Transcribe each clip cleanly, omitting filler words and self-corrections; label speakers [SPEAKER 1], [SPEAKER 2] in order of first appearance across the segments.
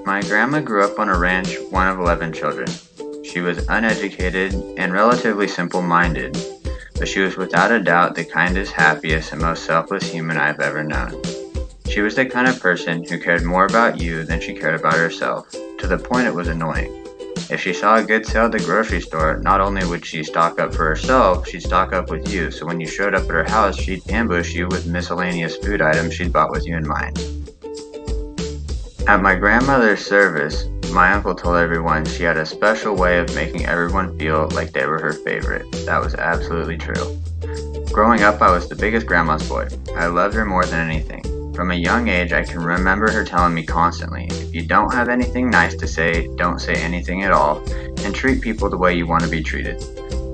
[SPEAKER 1] My grandma grew up on a ranch, one of 11 children. She was uneducated and relatively simple minded, but she was without a doubt the kindest, happiest, and most selfless human I've ever known. She was the kind of person who cared more about you than she cared about herself, to the point it was annoying. If she saw a good sale at the grocery store, not only would she stock up for herself, she'd stock up with you, so when you showed up at her house, she'd ambush you with miscellaneous food items she'd bought with you in mind. At my grandmother's service, my uncle told everyone she had a special way of making everyone feel like they were her favorite. That was absolutely true. Growing up, I was the biggest grandma's boy. I loved her more than anything. From a young age, I can remember her telling me constantly, if you don't have anything nice to say, don't say anything at all, and treat people the way you want to be treated.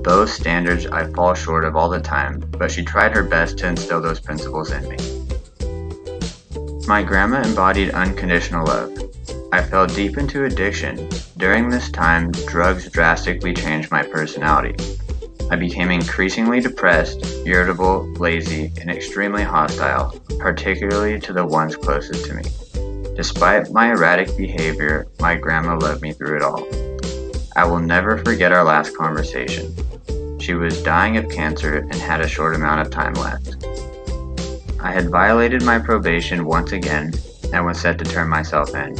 [SPEAKER 1] Those standards I fall short of all the time, but she tried her best to instill those principles in me. My grandma embodied unconditional love. I fell deep into addiction. During this time, drugs drastically changed my personality. I became increasingly depressed, irritable, lazy, and extremely hostile, particularly to the ones closest to me. Despite my erratic behavior, my grandma loved me through it all. I will never forget our last conversation. She was dying of cancer and had a short amount of time left. I had violated my probation once again and was set to turn myself in.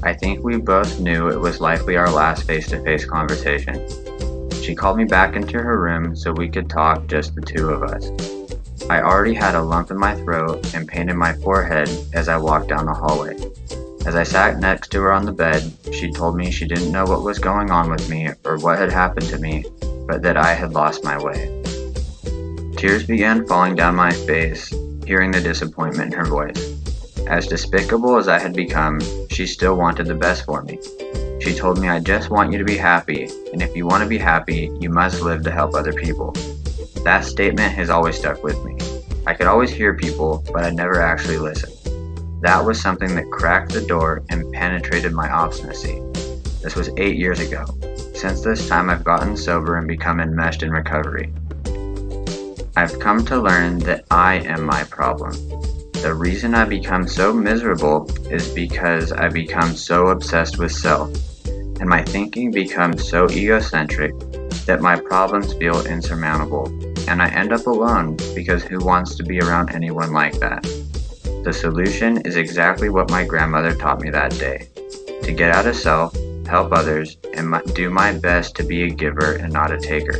[SPEAKER 1] I think we both knew it was likely our last face-to-face conversation. She called me back into her room so we could talk, just the two of us. I already had a lump in my throat and pain in my forehead as I walked down the hallway. As I sat next to her on the bed, she told me she didn't know what was going on with me or what had happened to me, but that I had lost my way. Tears began falling down my face, hearing the disappointment in her voice. As despicable as I had become, she still wanted the best for me. She told me, I just want you to be happy, and if you want to be happy, you must live to help other people. That statement has always stuck with me. I could always hear people, but I never actually listened. That was something that cracked the door and penetrated my obstinacy. This was 8 years ago. Since this time, I've gotten sober and become enmeshed in recovery. I've come to learn that I am my problem. The reason I become so miserable is because I become so obsessed with self, and my thinking becomes so egocentric that my problems feel insurmountable, and I end up alone because who wants to be around anyone like that? The solution is exactly what my grandmother taught me that day: to get out of self, help others, and do my best to be a giver and not a taker.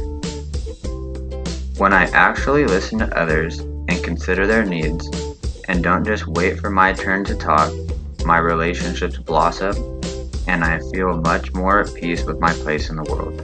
[SPEAKER 1] When I actually listen to others and consider their needs, and don't just wait for my turn to talk, my relationships blossom, and I feel much more at peace with my place in the world.